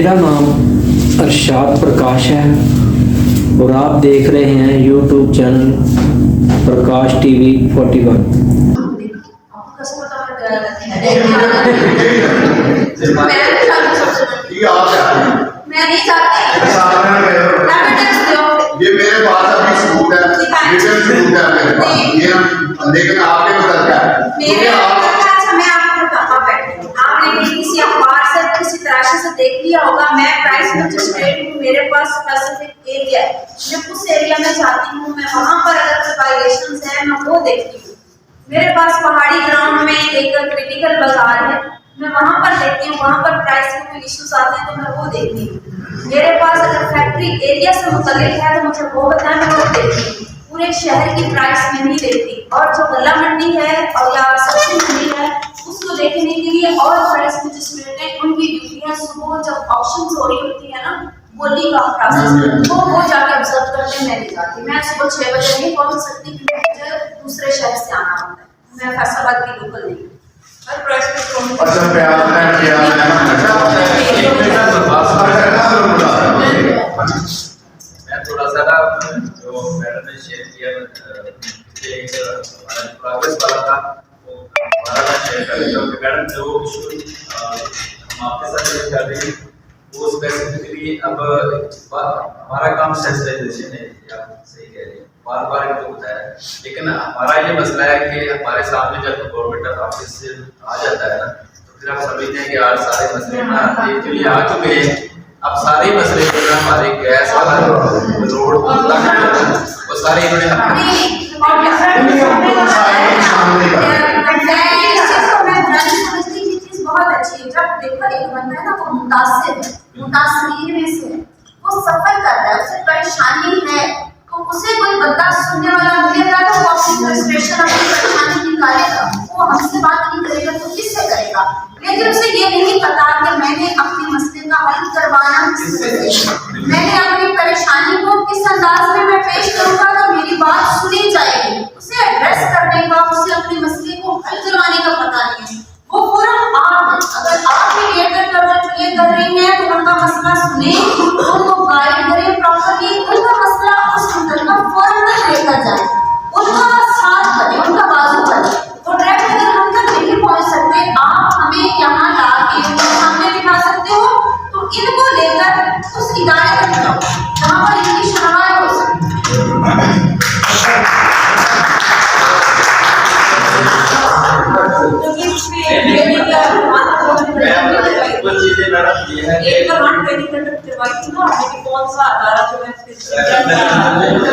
मेरा नाम अरशाद प्रकाश है और आप देख रहे हैं यूट्यूब चैनल प्रकाश टीवी 41। मैं नहीं चाहती। ये मेरे पास अभी सबूत है, रिटन सबूत है मेरे पास। ये लेकिन आपने बता क्या मेरे अच्छा मैं आपको बताता हूँ। आपने किसी अखबार से किसी तराशी से देख लिया होगा। मैं प्राइस मजिस्ट्रेट हूँ, मेरे पास स्पेसिफिक एरिया है। मैं उस एरिया में जाती हूँ, मैं वहाँ पर अगर वायलेशंस है मैं वो देखती हूँ। मेरे पास पहाड़ी ग्राउंड में एक क्रिटिकल बाजार है, मैं वहाँ पर देखती हूँ। वहाँ पर प्राइस के कोई इश्यूज आते हैं तो मैं वो देखती हूँ। मेरे पास अगर फैक्ट्री एरिया से मुतल्लिक है तो मुझे वो बताएं, मैं वो देखती हूँ। पूरे शहर की प्राइस में नहीं देखती। और जो गला मंडी है और या सब्जी मंडी है उसको देखने के लिए और प्राइस मजिस्ट्रेट है, उनकी ड्यूटियाँ सुबह जब ऑप्शन हो रही होती है ना बोली का प्रोसेस वो जाके ऑब्जर्व करते मैं नहीं जाती। मैं सुबह 6 बजे नहीं पहुँच सकती क्योंकि मुझे दूसरे शहर से आना होता है। मैं फैसलाबाद की लोकल नहीं। मैं थोड़ा सा ना जो मैडम ने शेयर किया एक प्रोग्रेस वाला था वो हमारा शेयर कर देता हूँ। मैडम जो हम आपके साथ शेयर कर रहे हैं वो स्पेसिफिकली अब हमारा काम सेंसिटाइजेशन है, आप सही कह रहे हैं, बार बार इनको बताया। लेकिन हमारा ये मसला है कि हमारे सामने जब गवर्नमेंट ऑफिस से आ जाता है ना तो फिर आप समझते हैं कि आज सारे मसले ना एक के लिए आ चुके हैं। अब सारे मसले जो है हमारे गैस वाला रोड वो सारे इन्होंने बहुत अच्छी है। जब देखो एक बंदा है ना वो मुतासिर में से वो सफर कर रहा है, उसे परेशानी है तो उसे कोई बंदा सुनने वाला मिलेगा तो वो अपनी फ्रस्ट्रेशन अपनी परेशानी निकालेगा। वो हमसे बात नहीं करेगा तो किससे करेगा? लेकिन उसे ये नहीं पता कि मैंने अपने मसले का हल करवाना किससे, मैंने अपनी परेशानी को किस अंदाज में मैं पेश करूंगा तो मेरी बात सुनी जाएगी। उसे एड्रेस करने का, उसे अपने मसले को हल करवाने का पता नहीं है। वो पूरा आप अगर आप मीडिएटर कर रही हैं तो उनका मसला सुने, उनको गाइड करें प्रॉपर्ली, उनका मसला उस मुद्दे का फौरन लेकर जाए, उनका साथ बने, उनका बाजू बने। तो डायरेक्ट अगर हम तक नहीं पहुंच सकते, आप हमें यहाँ लाके सामने दिखा सकते हो तो इनको लेकर उस इदारे तक जाओ जहाँ पर इनकी शनाख्त हो सके।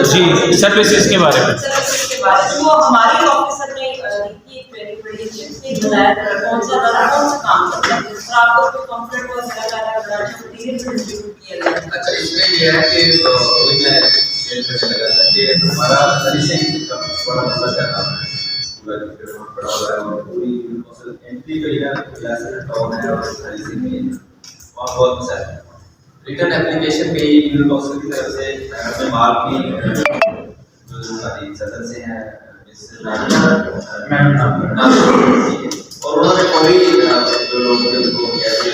जी सर्विसेज के बारे में वो हमारी ऑफिसर ने बताया कौन सा काम करता है और आपको कंफर्टेबल लगा रहा है। अच्छा इसमें ये है कि मैं शेयर करने लगा था कि हमारा सर्विसिंग का बड़ा मसला चल रहा है, पूरा जो बड़ा हो रहा है और पूरी एंट्री का ये क्लासेस टाउन है और सर्विसिंग में वहाँ बहुत मसला है। रिटर्न एप्लीकेशन पे ही यूनिट काउंसिल की तरफ से अपने माल की जो सारी सदन से हैं और उन्होंने कोई जो लोग को कैसे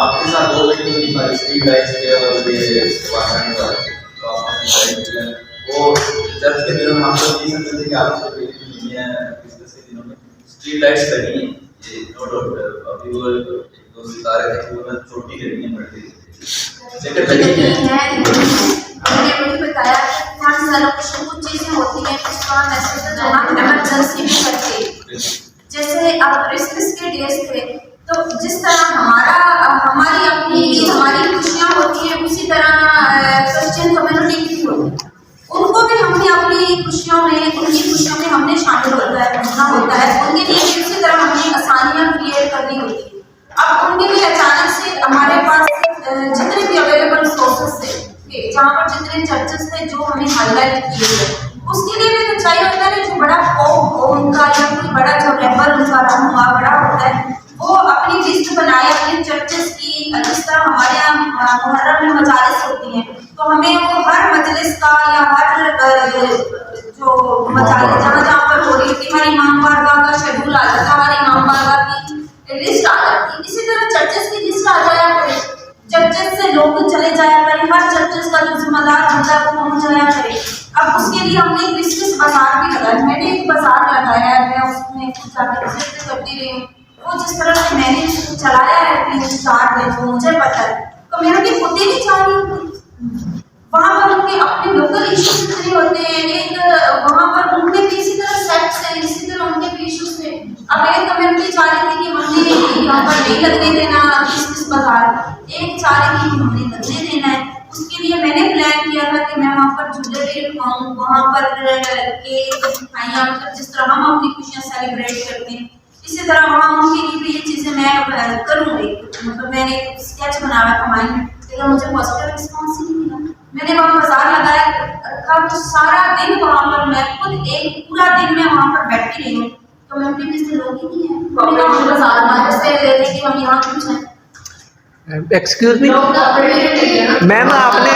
आपके साथ 2 मीटिंग की हमारी स्ट्रीट लाइट्स के और ये वाहन का तो आपने वो जब के दिनों में हम लोग ये समझते थे कि आपको नहीं है बिजनेस के दिनों में स्ट्रीट लाइट्स करनी है ये नो डाउट। अभी वो 1-2 सितारे थे वो छोटी करनी है बढ़ती लेकिन लगी है। हमने मुझे बताया फंड्स एलोकेशन कुछ चीजें होती हैं जिसको हम ऐसे जो हम इमरजेंसी में करते हैं। जैसे अब क्रिसमस के डेज थे तो जिस तरह हमारी अपनी ईद हमारी खुशियाँ होती हैं उसी तरह क्रिश्चियन कम्युनिटी की होती है। उनको भी हमने अपनी खुशियों में उनकी खुशियों में हमने शामिल होता है उनके लिए इसी तरह हमने आसानियाँ क्रिएट करनी होती है। अब उनके लिए अचानक से हमारे पास जितने भी अवेलेबल सोर्सेस थे जहाँ पर जितने चर्चेस थे जो हमें हाईलाइट किए गए उसके लिए भी तो चाहिए होता है जो बड़ा पोप हो उनका या कोई बड़ा जो रेबर उनका रन हुआ बड़ा होता है वो अपनी लिस्ट बनाए अपने चर्चेस की। जिस तरह हमारे यहाँ मुहर्रम में मजालिस होती हैं तो हमें वो हर मजलिस का या हर जो मजालिस जहाँ जहाँ पर हो रही थी हर इमाम बारगाह का शेड्यूल आ जाता, हर इमाम बारगाह की लिस्ट आ जाती। इसी तरह चर्चेस की लिस्ट आ जाया करे जिसका जो जिम्मेदार होता है वो पहुंच जाया करे। अब उसके लिए हमने एक बिजनेस बाजार भी लगाया, मैंने एक बाजार लगाया है, मैं उसमें कुछ जाकर विजिट करती रही हूँ। वो जिस तरह से मैंने इसको चलाया है 3-4 दिन, तो मुझे पता है कम्युनिटी होती नहीं चाह रही होती, वहाँ पर उनके अपने लोकल इश्यूज इतने होते हैं, एक वहाँ पर उनके भी इसी तरह सेट्स है, इसी तरह उनके भी इश्यूज थे। अब एक कम्युनिटी चाह रही थी कि हमने यहाँ पर नहीं लगने देना इस बाजार, एक चाह रही थी कि हमने लगने देना है। उसके लिए मैंने प्लान किया था कि मैं वहाँ पर झूले भी रखवाऊँ, वहाँ पर केक मिठाइयाँ, मतलब जिस तरह हम अपनी खुशियाँ सेलिब्रेट करते हैं इसी तरह वहाँ उनके लिए भी ये चीज़ें मैं करूँगी। मतलब मैंने एक स्केच बनाया था माइंड में, लेकिन मुझे पॉजिटिव रिस्पॉन्स ही नहीं मिला। मैंने वहाँ बाजार लगाया रखा तो सारा दिन वहाँ पर मैं खुद एक पूरा दिन मैं वहाँ पर बैठी रही हूँ, कम्युनिटी में से लोग ही नहीं है बाजार में से ले रहे कि हम यहाँ कुछ हैं। एक्सक्यूज मी मैम, आपने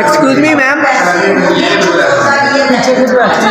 एक्सक्यूज मी मैम, अच्छा,